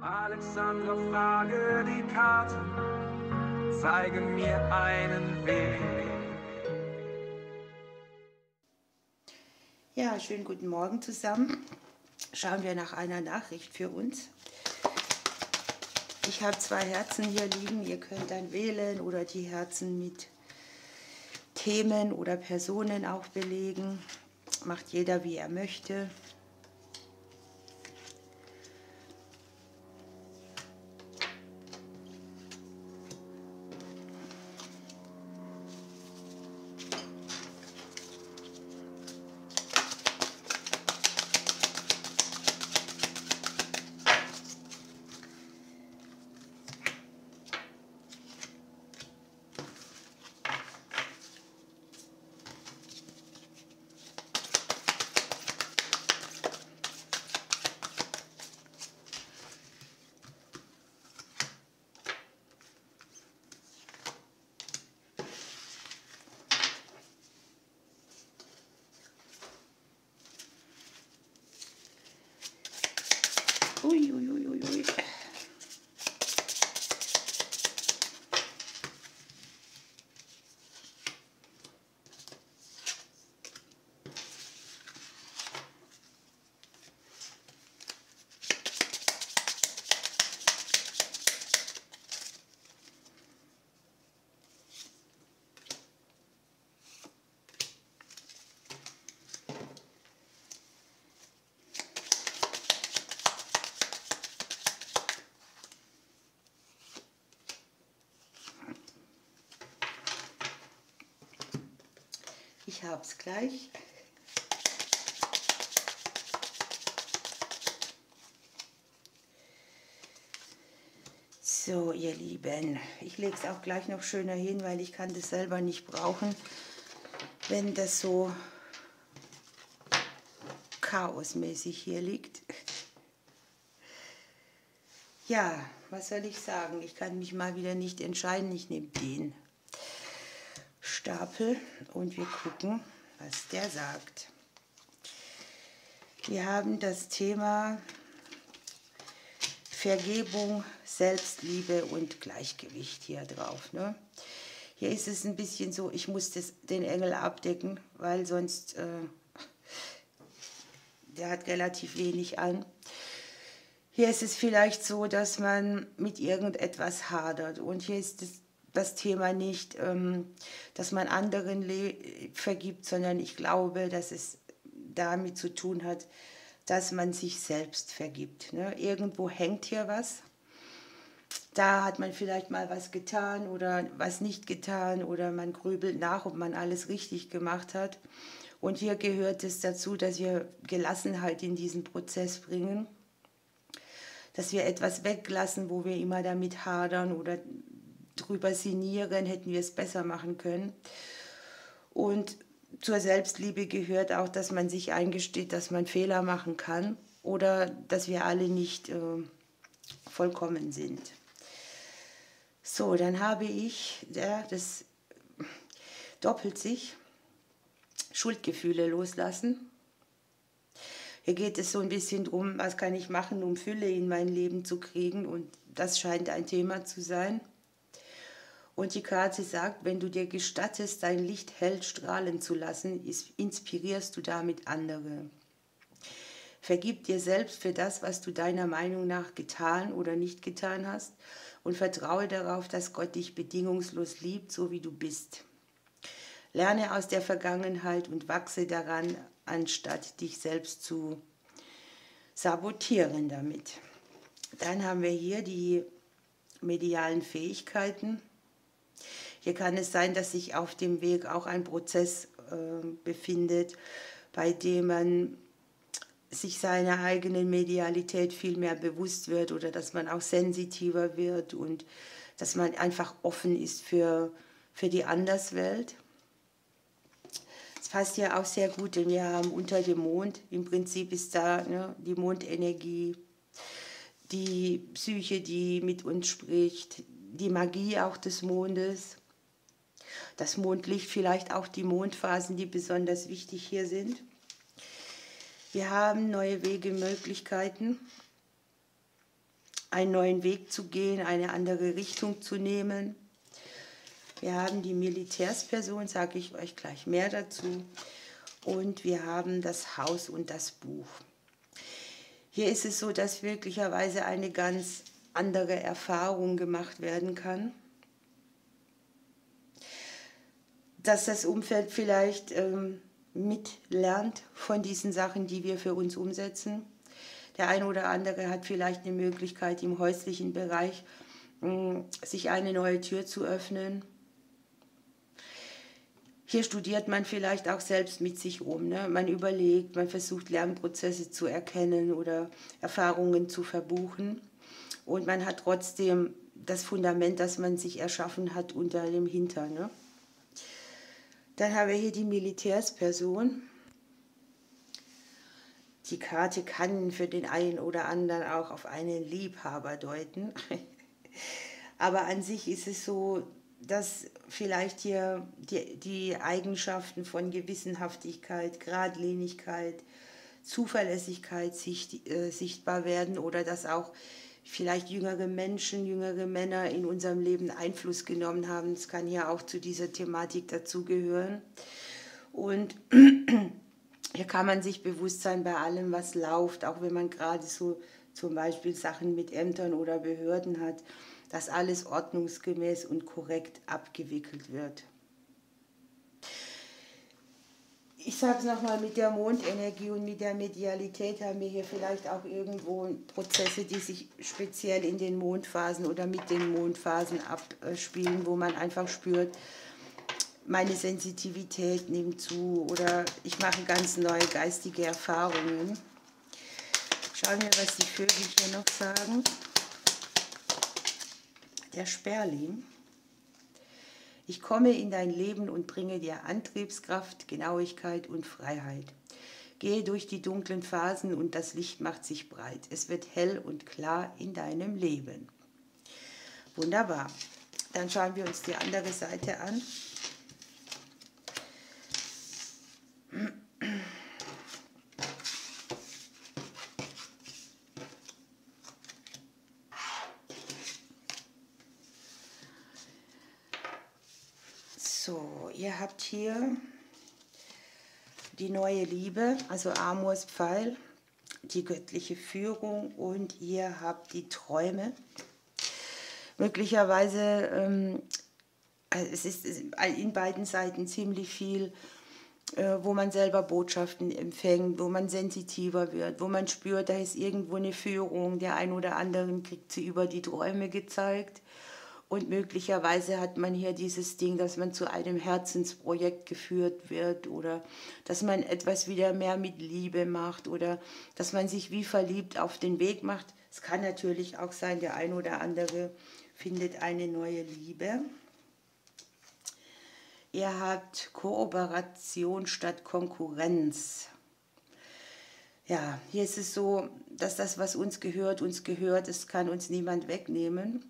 Alexandra, frage die Karten, zeige mir einen Weg. Ja, schönen guten Morgen zusammen. Schauen wir nach einer Nachricht für uns. Ich habe 2 Herzen hier liegen. Ihr könnt dann wählen oder die Herzen mit Themen oder Personen auch belegen. Macht jeder, wie er möchte. Ui, ui, ui, ui, ui. Ich habe es gleich. So, ihr Lieben, ich lege es auch gleich noch schöner hin, weil ich kann das selber nicht brauchen, wenn das so chaosmäßig hier liegt. Ja, was soll ich sagen? Ich kann mich mal wieder nicht entscheiden. Ich nehme den Stapel und wir gucken, was der sagt. Wir haben das Thema Vergebung, Selbstliebe und Gleichgewicht hier drauf. Ne? Hier ist es ein bisschen so, ich muss den Engel abdecken, weil sonst, der hat relativ wenig an. Hier ist es vielleicht so, dass man mit irgendetwas hadert. Und hier ist das Thema nicht, dass man anderen vergibt, sondern ich glaube, dass es damit zu tun hat, dass man sich selbst vergibt. Ne? Irgendwo hängt hier was. Da hat man vielleicht mal was getan oder was nicht getan oder man grübelt nach, ob man alles richtig gemacht hat. Und hier gehört es dazu, dass wir Gelassenheit in diesen Prozess bringen, dass wir etwas weglassen, wo wir immer damit hadern oder drüber sinnieren, hätten wir es besser machen können. Und zur Selbstliebe gehört auch, dass man sich eingesteht, dass man Fehler machen kann oder dass wir alle nicht vollkommen sind. So, dann habe ich, das doppelt sich, Schuldgefühle loslassen. Hier geht es so ein bisschen darum, was kann ich machen, um Fülle in mein Leben zu kriegen, und das scheint ein Thema zu sein. Und die Karte sagt, wenn du dir gestattest, dein Licht hell strahlen zu lassen, inspirierst du damit andere. Vergib dir selbst für das, was du deiner Meinung nach getan oder nicht getan hast, und vertraue darauf, dass Gott dich bedingungslos liebt, so wie du bist. Lerne aus der Vergangenheit und wachse daran, anstatt dich selbst zu sabotieren damit. Dann haben wir hier die medialen Fähigkeiten. Hier kann es sein, dass sich auf dem Weg auch ein Prozess befindet, bei dem man sich seiner eigenen Medialität viel mehr bewusst wird oder dass man auch sensitiver wird und dass man einfach offen ist für die Anderswelt. Das passt ja auch sehr gut, denn wir haben unter dem Mond, im Prinzip ist da die Mondenergie, die Psyche, die mit uns spricht, die Magie auch des Mondes, das Mondlicht, vielleicht auch die Mondphasen, die besonders wichtig hier sind. Wir haben neue Wege, Möglichkeiten. einen neuen Weg zu gehen, eine andere Richtung zu nehmen. Wir haben die Militärsperson, sage ich euch gleich mehr dazu. Und wir haben das Haus und das Buch. Hier ist es so, dass möglicherweise eine ganz andere Erfahrung gemacht werden kann. Dass das Umfeld vielleicht mitlernt von diesen Sachen, die wir für uns umsetzen. Der eine oder andere hat vielleicht eine Möglichkeit, im häuslichen Bereich sich eine neue Tür zu öffnen. Hier studiert man vielleicht auch selbst mit sich um. Ne? Man überlegt, man versucht Lernprozesse zu erkennen oder Erfahrungen zu verbuchen. Und man hat trotzdem das Fundament, das man sich erschaffen hat, unter dem Hintern. Ne? Dann haben wir hier die Militärsperson. Die Karte kann für den einen oder anderen auch auf einen Liebhaber deuten. Aber an sich ist es so, dass vielleicht hier die Eigenschaften von Gewissenhaftigkeit, Geradlinigkeit, Zuverlässigkeit sichtbar werden oder dass auch vielleicht jüngere Menschen, jüngere Männer in unserem Leben Einfluss genommen haben. Das kann ja auch zu dieser Thematik dazugehören. Und hier kann man sich bewusst sein bei allem, was läuft, auch wenn man gerade so zum Beispiel Sachen mit Ämtern oder Behörden hat, dass alles ordnungsgemäß und korrekt abgewickelt wird. Ich sage es nochmal, mit der Mondenergie und mit der Medialität haben wir hier vielleicht auch irgendwo Prozesse, die sich speziell in den Mondphasen oder mit den Mondphasen abspielen, wo man einfach spürt, meine Sensitivität nimmt zu oder ich mache ganz neue geistige Erfahrungen. Schauen wir, was die Vögel hier noch sagen. Der Sperling. Ich komme in dein Leben und bringe dir Antriebskraft, Genauigkeit und Freiheit. Gehe durch die dunklen Phasen und das Licht macht sich breit. Es wird hell und klar in deinem Leben. Wunderbar. Dann schauen wir uns die andere Seite an. So, ihr habt hier die neue Liebe, also Amors Pfeil, die göttliche Führung und ihr habt die Träume. Möglicherweise, es ist in beiden Seiten ziemlich viel, wo man selber Botschaften empfängt, wo man sensitiver wird, wo man spürt, da ist irgendwo eine Führung, der ein oder anderen kriegt sie über die Träume gezeigt. Und möglicherweise hat man hier dieses Ding, dass man zu einem Herzensprojekt geführt wird oder dass man etwas wieder mehr mit Liebe macht oder dass man sich wie verliebt auf den Weg macht. Es kann natürlich auch sein, der ein oder andere findet eine neue Liebe. Ihr habt Kooperation statt Konkurrenz. Ja, hier ist es so, dass das, was uns gehört, das kann uns niemand wegnehmen.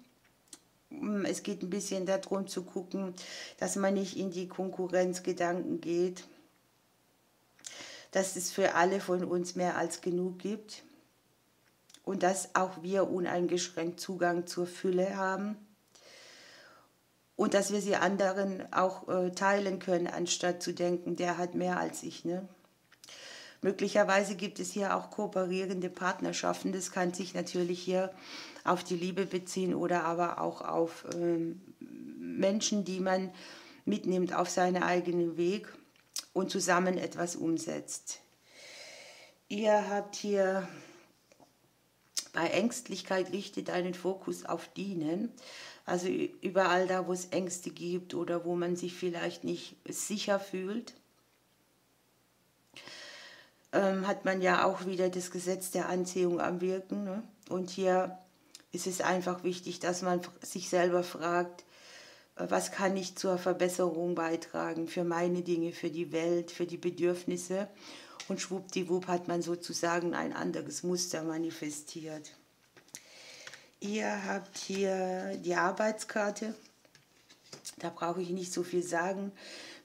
Es geht ein bisschen darum zu gucken, dass man nicht in die Konkurrenzgedanken geht, dass es für alle von uns mehr als genug gibt und dass auch wir uneingeschränkt Zugang zur Fülle haben und dass wir sie anderen auch teilen können, anstatt zu denken, der hat mehr als ich. Ne? Möglicherweise gibt es hier auch kooperierende Partnerschaften. Das kann sich natürlich hier auf die Liebe beziehen oder aber auch auf Menschen, die man mitnimmt auf seinen eigenen Weg und zusammen etwas umsetzt. Ihr habt hier bei Ängstlichkeit richtet einen Fokus auf Dienen. Also überall da, wo es Ängste gibt oder wo man sich vielleicht nicht sicher fühlt, hat man ja auch wieder das Gesetz der Anziehung am Wirken. Ne? Und hier ist es einfach wichtig, dass man sich selber fragt, was kann ich zur Verbesserung beitragen für meine Dinge, für die Welt, für die Bedürfnisse. Und schwuppdiwupp hat man sozusagen ein anderes Muster manifestiert. Ihr habt hier die Arbeitskarte. Da brauche ich nicht so viel sagen.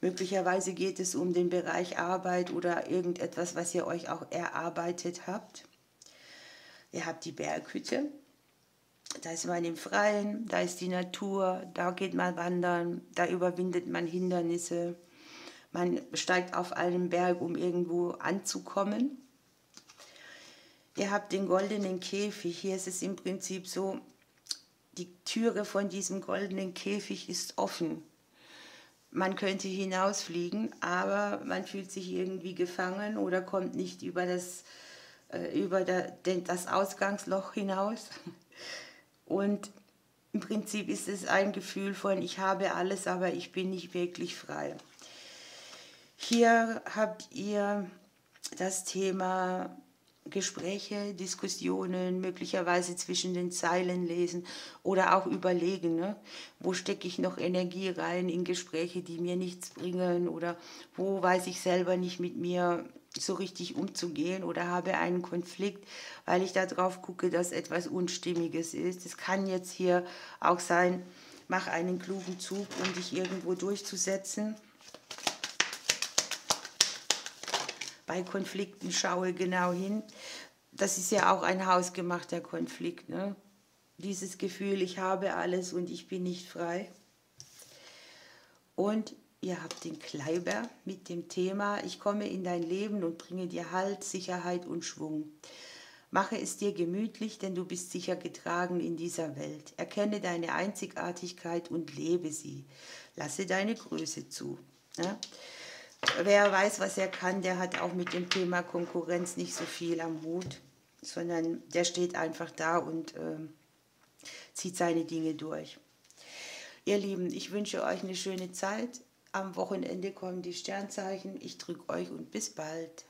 Möglicherweise geht es um den Bereich Arbeit oder irgendetwas, was ihr euch auch erarbeitet habt. Ihr habt die Berghütte. Da ist man im Freien, da ist die Natur, da geht man wandern, da überwindet man Hindernisse. Man steigt auf einen Berg, um irgendwo anzukommen. Ihr habt den goldenen Käfig. Hier ist es im Prinzip so, die Türe von diesem goldenen Käfig ist offen. Man könnte hinausfliegen, aber man fühlt sich irgendwie gefangen oder kommt nicht über das Ausgangsloch hinaus. Und im Prinzip ist es ein Gefühl von, ich habe alles, aber ich bin nicht wirklich frei. Hier habt ihr das Thema Gespräche, Diskussionen, möglicherweise zwischen den Zeilen lesen oder auch überlegen, ne? Wo stecke ich noch Energie rein in Gespräche, die mir nichts bringen, oder wo weiß ich selber nicht mit mir so richtig umzugehen oder habe einen Konflikt, weil ich da drauf gucke, dass etwas Unstimmiges ist. Es kann jetzt hier auch sein, mach einen klugen Zug, um dich irgendwo durchzusetzen. Bei Konflikten schaue genau hin. Das ist ja auch ein hausgemachter Konflikt, ne? Dieses Gefühl, ich habe alles und ich bin nicht frei. Und ihr habt den Kleiber mit dem Thema, ich komme in dein Leben und bringe dir Halt, Sicherheit und Schwung. Mache es dir gemütlich, denn du bist sicher getragen in dieser Welt. Erkenne deine Einzigartigkeit und lebe sie. Lasse deine Größe zu. Ne? Wer weiß, was er kann, der hat auch mit dem Thema Konkurrenz nicht so viel am Hut, sondern der steht einfach da und zieht seine Dinge durch. Ihr Lieben, ich wünsche euch eine schöne Zeit. Am Wochenende kommen die Sternzeichen. Ich drücke euch und bis bald.